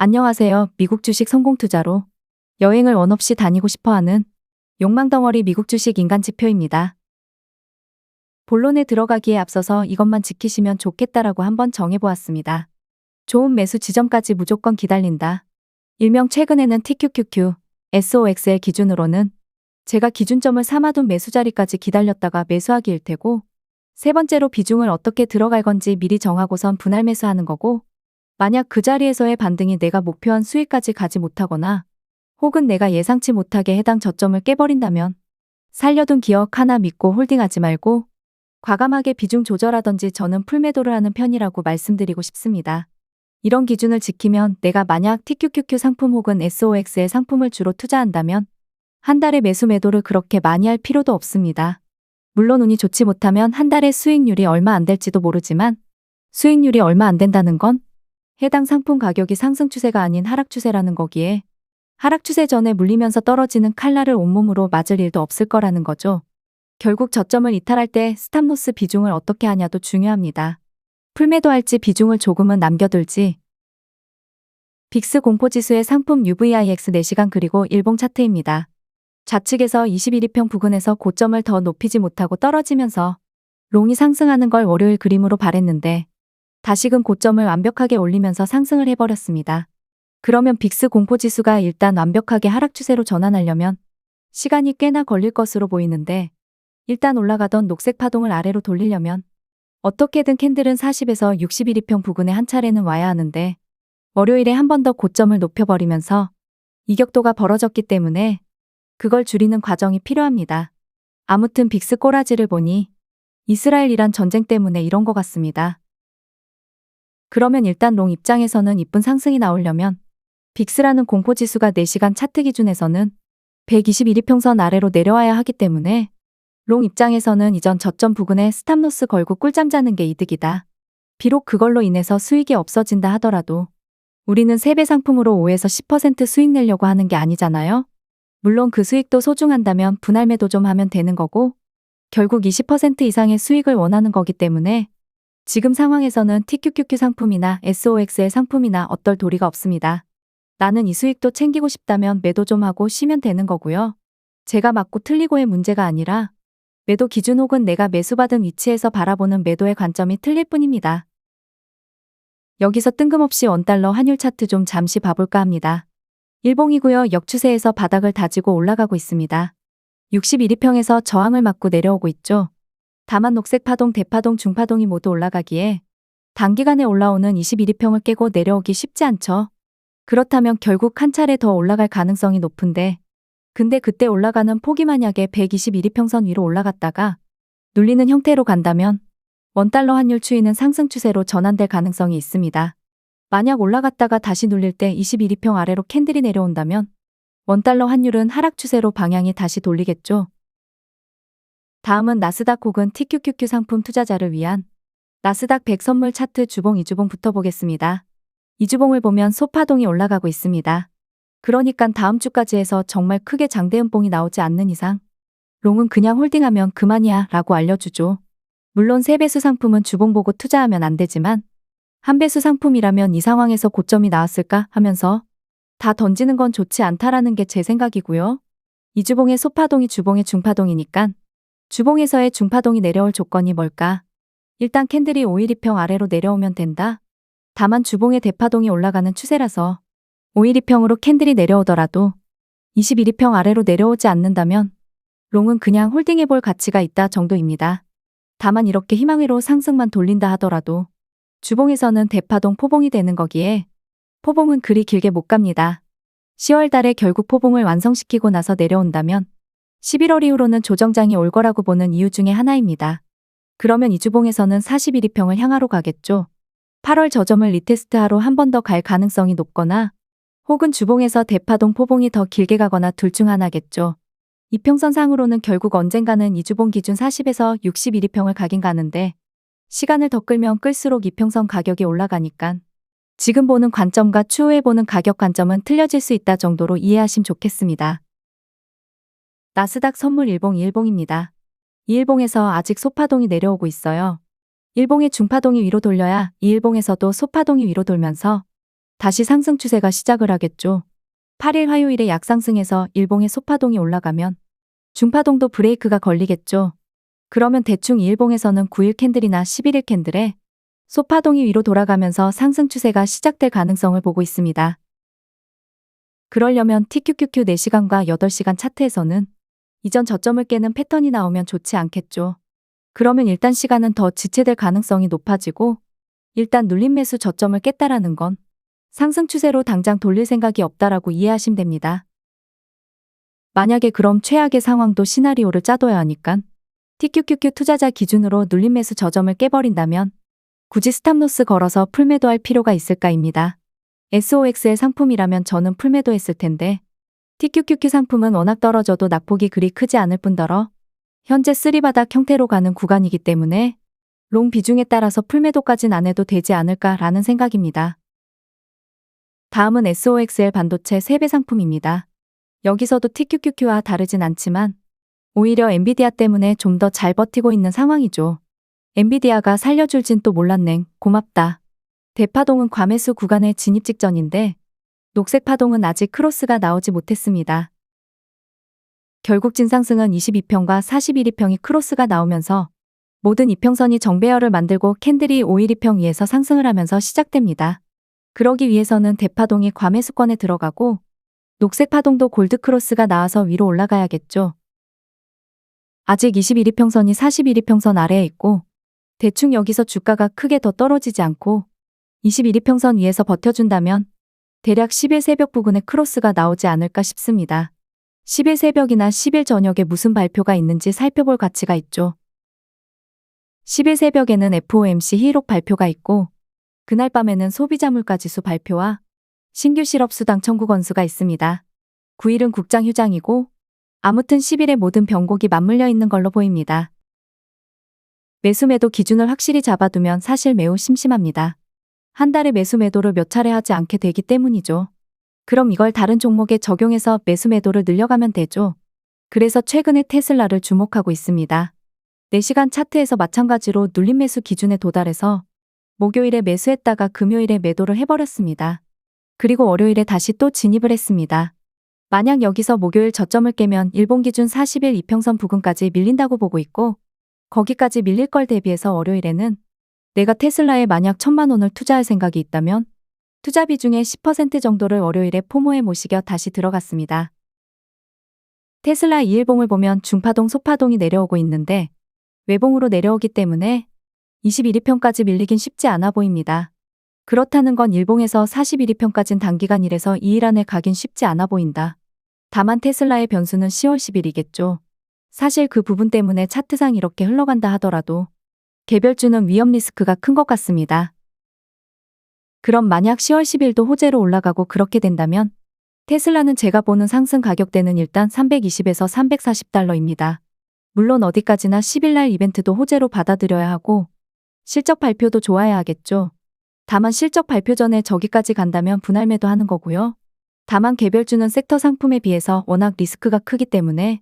안녕하세요. 미국 주식 성공 투자로 여행을 원 없이 다니고 싶어하는 욕망덩어리 미국 주식 인간지표입니다. 본론에 들어가기에 앞서서 이것만 지키시면 좋겠다라고 한번 정해보았습니다. 좋은 매수 지점까지 무조건 기다린다. 일명 최근에는 TQQQ, SOXL 기준으로는 제가 기준점을 삼아둔 매수 자리까지 기다렸다가 매수하기일 테고, 세 번째로 비중을 어떻게 들어갈 건지 미리 정하고선 분할 매수하는 거고, 만약 그 자리에서의 반등이 내가 목표한 수익까지 가지 못하거나 혹은 내가 예상치 못하게 해당 저점을 깨버린다면 살려둔 기억 하나 믿고 홀딩하지 말고 과감하게 비중 조절하던지 저는 풀매도를 하는 편이라고 말씀드리고 싶습니다. 이런 기준을 지키면 내가 만약 TQQQ 상품 혹은 SOX의 상품을 주로 투자한다면 한 달에 매수 매도를 그렇게 많이 할 필요도 없습니다. 물론 운이 좋지 못하면 한 달에 수익률이 얼마 안 될지도 모르지만 수익률이 얼마 안 된다는 건 해당 상품 가격이 상승 추세가 아닌 하락 추세라는 거기에 하락 추세 전에 물리면서 떨어지는 칼날을 온몸으로 맞을 일도 없을 거라는 거죠. 결국 저점을 이탈할 때 스탑로스 비중을 어떻게 하냐도 중요합니다. 풀매도 할지 비중을 조금은 남겨둘지. 빅스 공포지수의 상품 UVIX 4시간 그리고 일봉 차트입니다. 좌측에서 21일평 부근에서 고점을 더 높이지 못하고 떨어지면서 롱이 상승하는 걸 월요일 그림으로 발했는데 다시금 고점을 완벽하게 올리면서 상승을 해버렸습니다. 그러면 빅스 공포지수가 일단 완벽하게 하락 추세로 전환하려면 시간이 꽤나 걸릴 것으로 보이는데, 일단 올라가던 녹색 파동을 아래로 돌리려면 어떻게든 캔들은 40에서 61일평 부근에 한 차례는 와야 하는데 월요일에 한 번 더 고점을 높여버리면서 이격도가 벌어졌기 때문에 그걸 줄이는 과정이 필요합니다. 아무튼 빅스 꼬라지를 보니 이스라엘-이란 전쟁 때문에 이런 것 같습니다. 그러면 일단 롱 입장에서는 이쁜 상승이 나오려면 빅스라는 공포지수가 4시간 차트 기준에서는 121일평선 아래로 내려와야 하기 때문에 롱 입장에서는 이전 저점 부근에 스탑로스 걸고 꿀잠 자는 게 이득이다. 비록 그걸로 인해서 수익이 없어진다 하더라도 우리는 3배 상품으로 5에서 10% 수익 내려고 하는 게 아니잖아요. 물론 그 수익도 소중한다면 분할 매도 좀 하면 되는 거고 결국 20% 이상의 수익을 원하는 거기 때문에 지금 상황에서는 TQQQ 상품이나 SOX의 상품이나 어떨 도리가 없습니다. 나는 이 수익도 챙기고 싶다면 매도 좀 하고 쉬면 되는 거고요. 제가 맞고 틀리고의 문제가 아니라 매도 기준 혹은 내가 매수받은 위치에서 바라보는 매도의 관점이 틀릴 뿐입니다. 여기서 뜬금없이 원달러 환율 차트 좀 잠시 봐볼까 합니다. 일봉이고요. 역추세에서 바닥을 다지고 올라가고 있습니다. 61일평에서 저항을 맞고 내려오고 있죠. 다만 녹색 파동, 대파동, 중파동이 모두 올라가기에 단기간에 올라오는 21일평을 깨고 내려오기 쉽지 않죠. 그렇다면 결국 한 차례 더 올라갈 가능성이 높은데, 근데 그때 올라가는 폭이 만약에 121일평선 위로 올라갔다가 눌리는 형태로 간다면 원달러 환율 추이는 상승 추세로 전환될 가능성이 있습니다. 만약 올라갔다가 다시 눌릴 때 21일평 아래로 캔들이 내려온다면 원달러 환율은 하락 추세로 방향이 다시 돌리겠죠. 다음은 나스닥 혹은 TQQQ 상품 투자자를 위한 나스닥 100 선물 차트 주봉 2주봉부터 보겠습니다. 2주봉을 보면 소파동이 올라가고 있습니다. 그러니까 다음 주까지 해서 정말 크게 장대음봉이 나오지 않는 이상 롱은 그냥 홀딩하면 그만이야 라고 알려주죠. 물론 3배수 상품은 주봉 보고 투자하면 안 되지만 한 배수 상품이라면 이 상황에서 고점이 나왔을까 하면서 다 던지는 건 좋지 않다라는 게 제 생각이고요. 2주봉의 소파동이 주봉의 중파동이니까 주봉에서의 중파동이 내려올 조건이 뭘까? 일단 캔들이 5일이평 아래로 내려오면 된다. 다만 주봉의 대파동이 올라가는 추세라서 5일이평으로 캔들이 내려오더라도 21일평 아래로 내려오지 않는다면 롱은 그냥 홀딩해볼 가치가 있다 정도입니다. 다만 이렇게 희망회로 상승만 돌린다 하더라도 주봉에서는 대파동 포봉이 되는 거기에 포봉은 그리 길게 못 갑니다. 10월 달에 결국 포봉을 완성시키고 나서 내려온다면 11월 이후로는 조정장이 올 거라고 보는 이유 중에 하나입니다. 그러면 이 주봉에서는 41일평을 향하로 가겠죠. 8월 저점을 리테스트하러 한 번 더 갈 가능성이 높거나 혹은 주봉에서 대파동 포봉이 더 길게 가거나 둘 중 하나겠죠. 이평선상으로는 결국 언젠가는 이 주봉 기준 40에서 61일평을 가긴 가는데 시간을 더 끌면 끌수록 이평선 가격이 올라가니깐 지금 보는 관점과 추후에 보는 가격 관점은 틀려질 수 있다 정도로 이해하시면 좋겠습니다. 나스닥 선물 일봉 2일봉입니다. 2일봉에서 아직 소파동이 내려오고 있어요. 일봉의 중파동이 위로 돌려야 2일봉에서도 소파동이 위로 돌면서 다시 상승 추세가 시작을 하겠죠. 8일 화요일에 약상승해서 일봉의 소파동이 올라가면 중파동도 브레이크가 걸리겠죠. 그러면 대충 이 일봉에서는 9일 캔들이나 11일 캔들에 소파동이 위로 돌아가면서 상승 추세가 시작될 가능성을 보고 있습니다. 그러려면 TQQQ 4시간과 8시간 차트에서는 이전 저점을 깨는 패턴이 나오면 좋지 않겠죠. 그러면 일단 시간은 더 지체될 가능성이 높아지고 일단 눌림 매수 저점을 깼다라는 건 상승 추세로 당장 돌릴 생각이 없다라고 이해하시면 됩니다. 만약에 그럼 최악의 상황도 시나리오를 짜둬야 하니까 TQQQ 투자자 기준으로 눌림 매수 저점을 깨버린다면 굳이 스탑로스 걸어서 풀매도할 필요가 있을까입니다. SOX의 상품이라면 저는 풀매도했을 텐데 TQQQ 상품은 워낙 떨어져도 낙폭이 그리 크지 않을 뿐더러 현재 쓰리바닥 형태로 가는 구간이기 때문에 롱 비중에 따라서 풀매도까진 안 해도 되지 않을까라는 생각입니다. 다음은 SOXL 반도체 3배 상품입니다. 여기서도 TQQQ와 다르진 않지만 오히려 엔비디아 때문에 좀 더 잘 버티고 있는 상황이죠. 엔비디아가 살려줄진 또 몰랐넹. 고맙다. 대파동은 과매수 구간에 진입 직전인데 녹색 파동은 아직 크로스가 나오지 못했습니다. 결국 진상승은 22평과 41이평이 크로스가 나오면서 모든 이평선이 정배열을 만들고 캔들이 512평 위에서 상승을 하면서 시작됩니다. 그러기 위해서는 대파동이 과매수권에 들어가고 녹색 파동도 골드 크로스가 나와서 위로 올라가야겠죠. 아직 21이평선이 41이평선 아래에 있고 대충 여기서 주가가 크게 더 떨어지지 않고 21이평선 위에서 버텨준다면 대략 10일 새벽 부근에 크로스가 나오지 않을까 싶습니다. 10일 새벽이나 10일 저녁에 무슨 발표가 있는지 살펴볼 가치가 있죠. 10일 새벽에는 FOMC 히록 발표가 있고 그날 밤에는 소비자 물가지수 발표와 신규 실업수당 청구 건수가 있습니다. 9일은 국장 휴장이고 아무튼 10일에 모든 병곡이 맞물려 있는 걸로 보입니다. 매수 매도 기준을 확실히 잡아두면 사실 매우 심심합니다. 한 달에 매수 매도를 몇 차례 하지 않게 되기 때문이죠. 그럼 이걸 다른 종목에 적용해서 매수 매도를 늘려가면 되죠. 그래서 최근에 테슬라를 주목하고 있습니다. 4시간 차트에서 마찬가지로 눌림 매수 기준에 도달해서 목요일에 매수했다가 금요일에 매도를 해버렸습니다. 그리고 월요일에 다시 또 진입을 했습니다. 만약 여기서 목요일 저점을 깨면 일본 기준 40일 이평선 부근까지 밀린다고 보고 있고 거기까지 밀릴 걸 대비해서 월요일에는 내가 테슬라에 만약 1,000만 원을 투자할 생각이 있다면 투자 비중의 10% 정도를 월요일에 포모에 모시겨 다시 들어갔습니다. 테슬라 2일봉을 보면 중파동 소파동이 내려오고 있는데 외봉으로 내려오기 때문에 21이평까지 밀리긴 쉽지 않아 보입니다. 그렇다는 건 일봉에서 41이평까진 단기간 1에서 2일 안에 가긴 쉽지 않아 보인다. 다만 테슬라의 변수는 10월 10일이겠죠. 사실 그 부분 때문에 차트상 이렇게 흘러간다 하더라도 개별주는 위험 리스크가 큰 것 같습니다. 그럼 만약 10월 10일도 호재로 올라가고 그렇게 된다면 테슬라는 제가 보는 상승 가격대는 일단 320에서 340달러입니다. 물론 어디까지나 10일날 이벤트도 호재로 받아들여야 하고 실적 발표도 좋아야 하겠죠. 다만 실적 발표 전에 저기까지 간다면 분할 매도하는 거고요. 다만 개별주는 섹터 상품에 비해서 워낙 리스크가 크기 때문에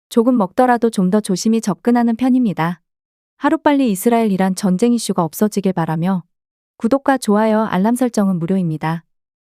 조금 먹더라도 좀 더 조심히 접근하는 편입니다. 하루빨리 이스라엘 이란 전쟁 이슈가 없어지길 바라며 구독과 좋아요 알람 설정은 무료입니다.